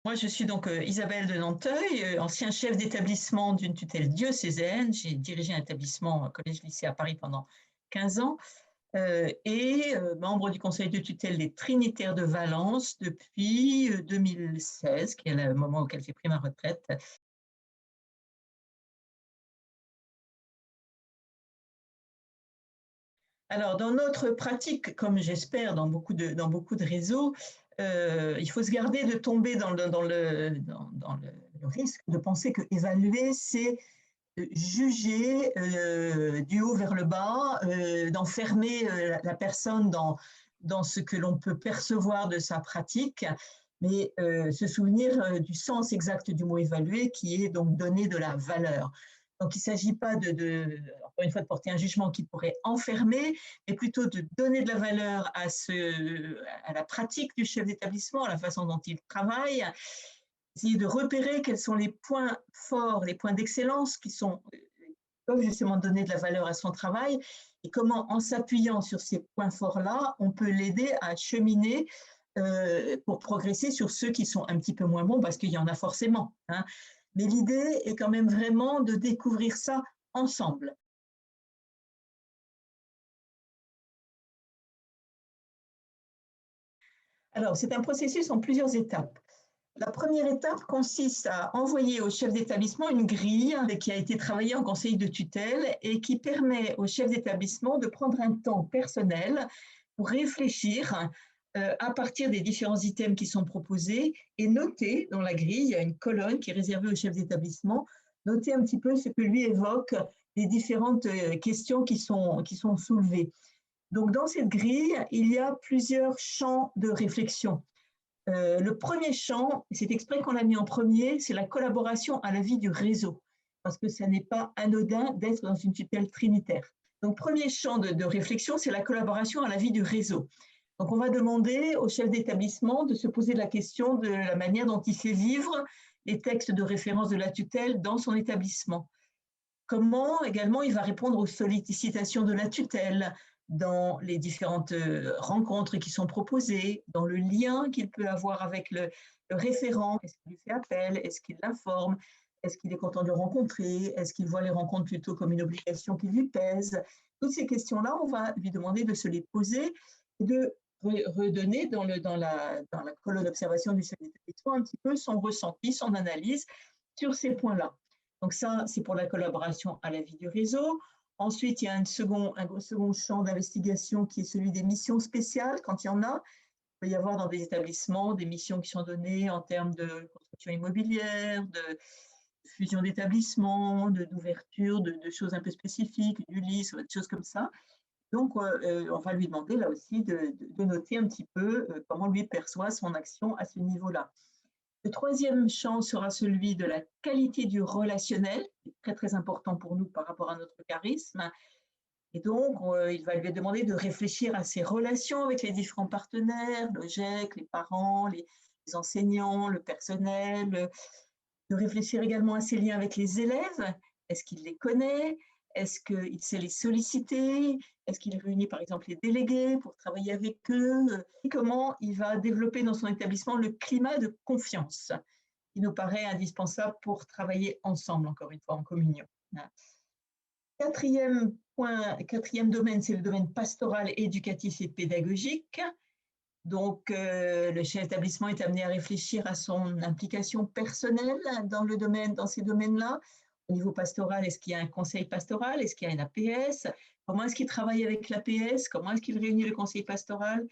Moi, je suis donc Isabelle de Nanteuil, ancien chef d'établissement d'une tutelle diocésaine. J'ai dirigé un établissement collège-lycée à Paris pendant 15 ans et membre du conseil de tutelle des Trinitaires de Valence depuis 2016, qui est le moment auquel j'ai pris ma retraite. Alors, dans notre pratique, comme j'espère dans beaucoup de réseaux, il faut se garder de tomber dans le risque de penser que évaluer, c'est juger du haut vers le bas, d'enfermer la personne dans ce que l'on peut percevoir de sa pratique, mais se souvenir du sens exact du mot évaluer, qui est donc donner de la valeur. Donc, il ne s'agit pas encore une fois, de porter un jugement qui pourrait enfermer, mais plutôt de donner de la valeur à la pratique du chef d'établissement, à la façon dont il travaille, essayer de repérer quels sont les points forts, les points d'excellence qui peuvent justement donner de la valeur à son travail et comment, en s'appuyant sur ces points forts-là, on peut l'aider à cheminer pour progresser sur ceux qui sont un petit peu moins bons, parce qu'il y en a forcément, hein. Mais l'idée est quand même vraiment de découvrir ça ensemble. Alors, c'est un processus en plusieurs étapes. La première étape consiste à envoyer au chef d'établissement une grille qui a été travaillée en conseil de tutelle et qui permet au chef d'établissement de prendre un temps personnel pour réfléchir à partir des différents items qui sont proposés et noter dans la grille, il y a une colonne qui est réservée au chef d'établissement, noter un petit peu ce que lui évoque les différentes questions qui sont soulevées. Donc, dans cette grille, il y a plusieurs champs de réflexion. Le premier champ, c'est exprès qu'on l'a mis en premier, c'est la collaboration à la vie du réseau, parce que ça n'est pas anodin d'être dans une tutelle trinitaire. Donc, premier champ de réflexion, c'est la collaboration à la vie du réseau. Donc, on va demander au chef d'établissement de se poser la question de la manière dont il fait vivre les textes de référence de la tutelle dans son établissement. Comment également il va répondre aux sollicitations de la tutelle dans les différentes rencontres qui sont proposées, dans le lien qu'il peut avoir avec le référent. Est-ce qu'il lui fait appel? Est-ce qu'il l'informe? Est-ce qu'il est content de le rencontrer? Est-ce qu'il voit les rencontres plutôt comme une obligation qui lui pèse? Toutes ces questions-là, on va lui demander de se les poser et de redonner dans la colonne d'observation du chef d'établissement un petit peu son ressenti, son analyse sur ces points-là. Donc ça, c'est pour la collaboration à la vie du réseau. Ensuite, il y a un second champ d'investigation qui est celui des missions spéciales, quand il y en a. Il peut y avoir dans des établissements des missions qui sont données en termes de construction immobilière, de fusion d'établissements, d'ouverture, de choses un peu spécifiques, d'ULIS, des choses comme ça. Donc, on va lui demander là aussi de noter un petit peu comment lui perçoit son action à ce niveau-là. Le troisième champ sera celui de la qualité du relationnel, qui est très très important pour nous par rapport à notre charisme. Et donc, il va lui demander de réfléchir à ses relations avec les différents partenaires, le GEC, les parents, les enseignants, le personnel, de réfléchir également à ses liens avec les élèves. Est-ce qu'il les connaît? Est-ce qu'il sait les solliciter? Est-ce qu'il réunit par exemple les délégués pour travailler avec eux? Et comment il va développer dans son établissement le climat de confiance qui nous paraît indispensable pour travailler ensemble, encore une fois, en communion. Quatrième domaine, c'est le domaine pastoral, éducatif et pédagogique. Donc, le chef d'établissement est amené à réfléchir à son implication personnelle dans ces domaines-là. Au niveau pastoral, est-ce qu'il y a un conseil pastoral? Est-ce qu'il y a une APS? Comment est-ce qu'il travaille avec l'APS? Comment est-ce qu'il réunit le conseil pastoral?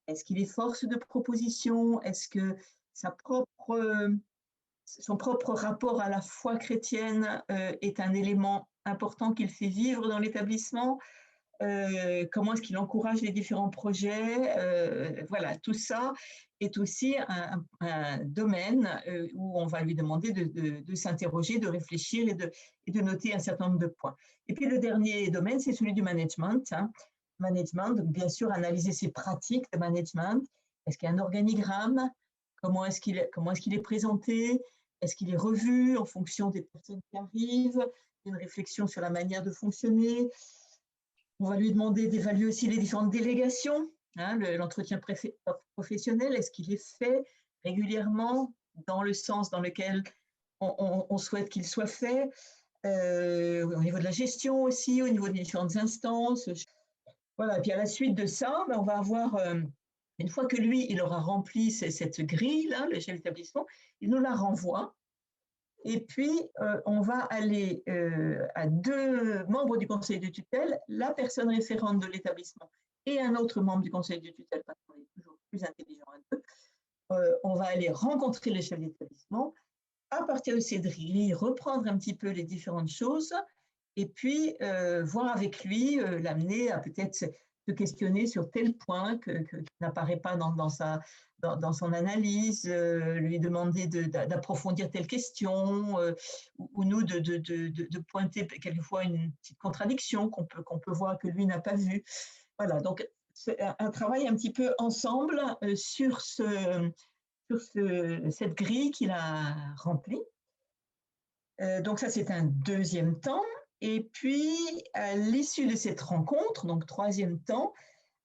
Est-ce qu'il est force de proposition? Est-ce que son propre rapport à la foi chrétienne est un élément important qu'il fait vivre dans l'établissement? Comment est-ce qu'il encourage les différents projets? Voilà, tout ça est aussi un domaine où on va lui demander de s'interroger, de réfléchir et de noter un certain nombre de points. Et puis le dernier domaine, c'est celui du management, hein. Management, donc bien sûr, analyser ses pratiques de management. Est-ce qu'il y a un organigramme? Comment est-ce qu'il est présenté? Est-ce qu'il est revu en fonction des personnes qui arrivent? Une réflexion sur la manière de fonctionner. On va lui demander d'évaluer aussi les différentes délégations, hein, l'entretien professionnel, est-ce qu'il est fait régulièrement? dans le sens dans lequel on souhaite qu'il soit fait, au niveau de la gestion aussi, au niveau des différentes instances. Voilà, et puis à la suite de ça, on va avoir, une fois que lui, il aura rempli cette grille-là, le chef d'établissement, il nous la renvoie. Et puis, on va aller à 2 membres du conseil de tutelle, la personne référente de l'établissement et un autre membre du conseil de tutelle, parce qu'on est toujours plus intelligent à deux. On va aller rencontrer le chef d'établissement, à partir de ces grilles, reprendre un petit peu les différentes choses et puis voir avec lui, l'amener à peut-être se questionner sur tel point qui n'apparaît pas dans son analyse, lui demander d'approfondir telle question, ou nous de pointer quelquefois une petite contradiction qu'on peut voir que lui n'a pas vue. Voilà, donc c'est un travail un petit peu ensemble sur cette grille qu'il a remplie. Donc ça, c'est un deuxième temps. Et puis, à l'issue de cette rencontre, donc troisième temps,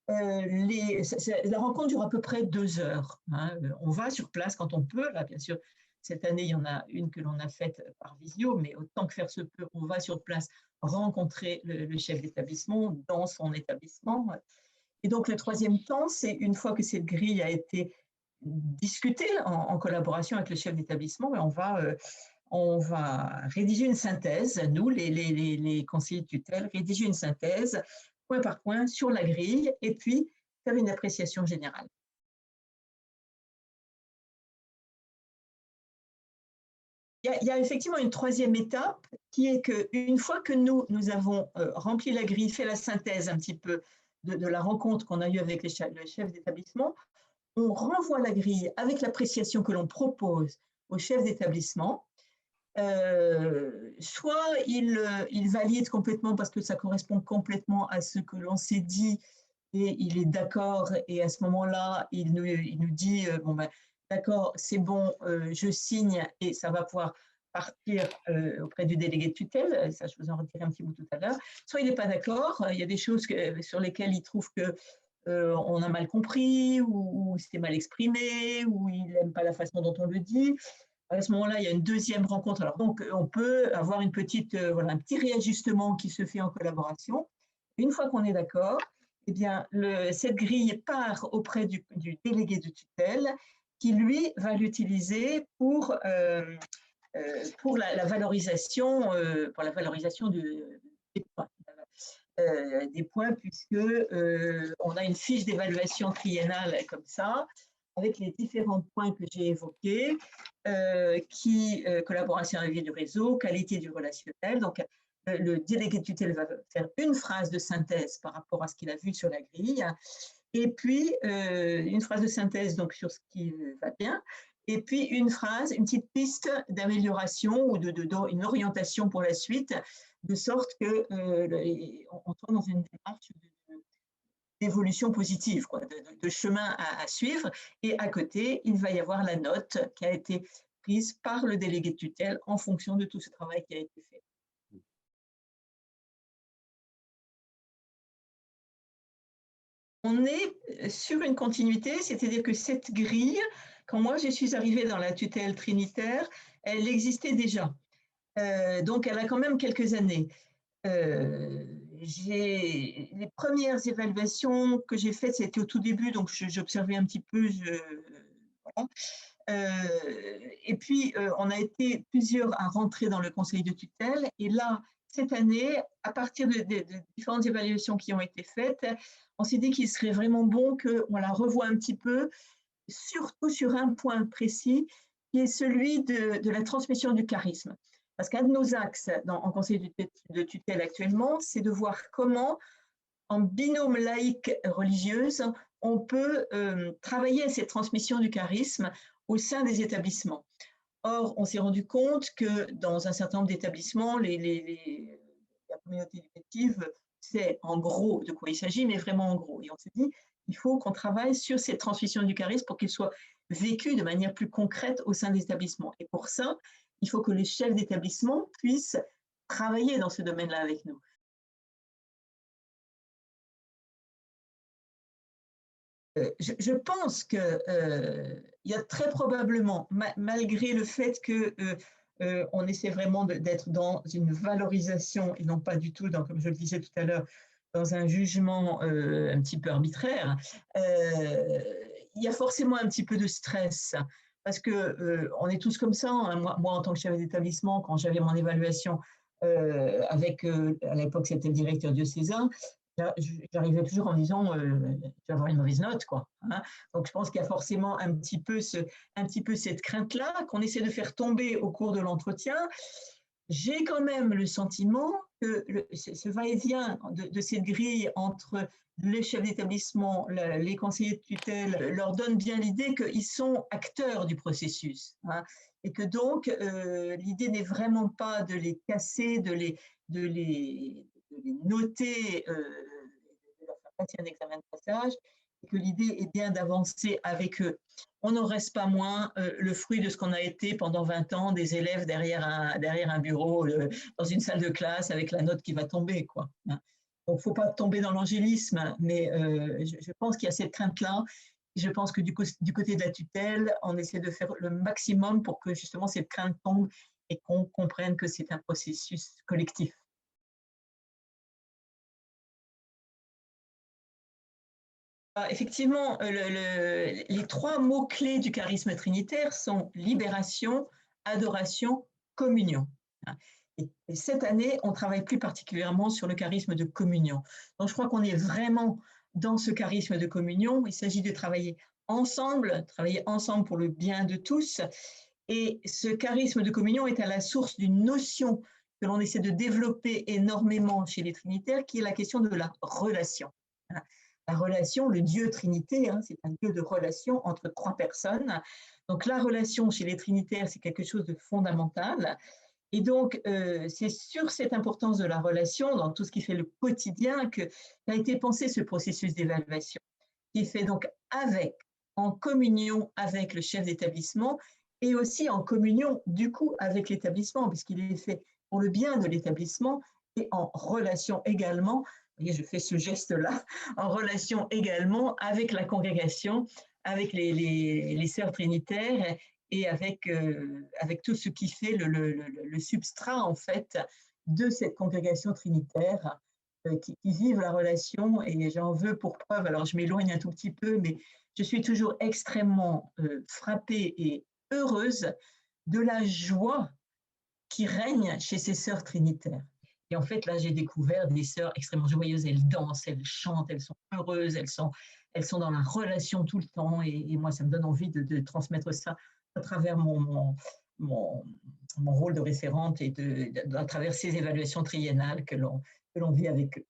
la rencontre dure à peu près 2 heures. Hein. On va sur place quand on peut. Là, bien sûr, cette année, il y en a une que l'on a faite par visio, mais autant que faire se peut, on va sur place rencontrer le chef d'établissement dans son établissement. Et donc, le troisième temps, c'est une fois que cette grille a été discutée en collaboration avec le chef d'établissement, on va rédiger une synthèse, nous, les conseillers de tutelle, rédiger une synthèse, point par point, sur la grille, et puis faire une appréciation générale. Il y a effectivement une troisième étape, qui est qu'une fois que nous avons rempli la grille, fait la synthèse un petit peu de la rencontre qu'on a eue avec le chef d'établissement, on renvoie la grille avec l'appréciation que l'on propose au chef d'établissement. Soit il valide complètement parce que ça correspond complètement à ce que l'on s'est dit et il est d'accord, et à ce moment-là, il nous dit bon ben, d'accord, c'est bon, je signe, et ça va pouvoir partir auprès du délégué de tutelle. Ça, je vous en redirai un petit bout tout à l'heure. Soit il n'est pas d'accord, il y a des choses sur lesquelles il trouve que on a mal compris, ou c'était mal exprimé, ou il n'aime pas la façon dont on le dit. À ce moment-là, il y a une deuxième rencontre. Alors, donc, on peut avoir un petit réajustement qui se fait en collaboration. Une fois qu'on est d'accord, eh bien, cette grille part auprès du délégué de tutelle, qui, lui, va l'utiliser pour la valorisation, des points, puisque on a une fiche d'évaluation triennale comme ça, avec les différents points que j'ai évoqués, collaboration avec du réseau, qualité du relationnel. Donc, le délégué de tutelle va faire une phrase de synthèse par rapport à ce qu'il a vu sur la grille, et puis une phrase de synthèse donc sur ce qui va bien, et puis une petite piste d'amélioration ou une orientation pour la suite, de sorte qu'on soit dans une démarche d'évolution positive, de chemin à suivre. Et à côté, il va y avoir la note qui a été prise par le délégué de tutelle en fonction de tout ce travail qui a été fait. On est sur une continuité, c'est-à-dire que cette grille, quand moi je suis arrivée dans la tutelle trinitaire, elle existait déjà. Donc elle a quand même quelques années. Les premières évaluations que j'ai faites, c'était au tout début, donc j'observais un petit peu. Voilà. Et puis, on a été plusieurs à rentrer dans le conseil de tutelle. Et là, cette année, à partir de différentes évaluations qui ont été faites, on s'est dit qu'il serait vraiment bon qu'on la revoie un petit peu, surtout sur un point précis, qui est celui de la transmission du charisme. Parce qu'un de nos axes en conseil de tutelle actuellement, c'est de voir comment, en binôme laïque religieuse, on peut travailler à cette transmission du charisme au sein des établissements. Or, on s'est rendu compte que dans un certain nombre d'établissements, la communauté éducative sait en gros de quoi il s'agit, mais vraiment en gros. Et on s'est dit, il faut qu'on travaille sur cette transmission du charisme pour qu'il soit vécu de manière plus concrète au sein des établissements. Et pour ça, il faut que les chefs d'établissement puissent travailler dans ce domaine-là avec nous. Je pense qu'il y a très probablement, malgré le fait que on essaie vraiment d'être dans une valorisation et non pas du tout, dans, comme je le disais tout à l'heure, dans un jugement un petit peu arbitraire, il y a forcément un petit peu de stress parce que on est tous comme ça. Hein. Moi, en tant que chef d'établissement, quand j'avais mon évaluation avec, à l'époque, c'était le directeur diocésain, j'arrivais toujours en me disant je vais avoir une mauvaise note, quoi. Hein. Donc je pense qu'il y a forcément un petit peu cette crainte-là qu'on essaie de faire tomber au cours de l'entretien. J'ai quand même le sentiment que ce va-et-vient de cette grille entre les chefs d'établissement, les conseillers de tutelle, leur donne bien l'idée qu'ils sont acteurs du processus. Hein, et que donc, l'idée n'est vraiment pas de les casser, de les noter, de leur faire passer un examen de passage, et que l'idée est bien d'avancer avec eux. On n'en reste pas moins le fruit de ce qu'on a été pendant 20 ans, des élèves derrière un bureau, dans une salle de classe, avec la note qui va tomber, quoi. Hein. Donc, il ne faut pas tomber dans l'angélisme, mais je pense qu'il y a cette crainte-là. Je pense que du côté de la tutelle, on essaie de faire le maximum pour que justement cette crainte tombe et qu'on comprenne que c'est un processus collectif. Effectivement, les trois mots-clés du charisme trinitaire sont libération, adoration, communion. Et cette année, on travaille plus particulièrement sur le charisme de communion. Donc, je crois qu'on est vraiment dans ce charisme de communion. Il s'agit de travailler ensemble pour le bien de tous. Et ce charisme de communion est à la source d'une notion que l'on essaie de développer énormément chez les trinitaires, qui est la question de la relation. La relation, le Dieu Trinité, hein, c'est un Dieu de relation entre trois personnes. Donc la relation chez les trinitaires, c'est quelque chose de fondamental. Et donc, c'est sur cette importance de la relation, dans tout ce qui fait le quotidien, qu'a été pensé ce processus d'évaluation, qui est fait donc en communion avec le chef d'établissement et aussi en communion, du coup, avec l'établissement, puisqu'il est fait pour le bien de l'établissement et en relation également, vous voyez, je fais ce geste-là, en relation également avec la congrégation, avec les sœurs trinitaires et avec tout ce qui fait le substrat, en fait, de cette congrégation trinitaire qui vivent la relation. Et j'en veux pour preuve, alors je m'éloigne un tout petit peu, mais je suis toujours extrêmement frappée et heureuse de la joie qui règne chez ces sœurs trinitaires. Et en fait, là, j'ai découvert des sœurs extrêmement joyeuses. Elles dansent, elles chantent, elles sont heureuses, elles sont dans la relation tout le temps. Et moi, ça me donne envie de transmettre ça à travers mon rôle de référente et à travers ces évaluations triennales que l'on vit avec eux.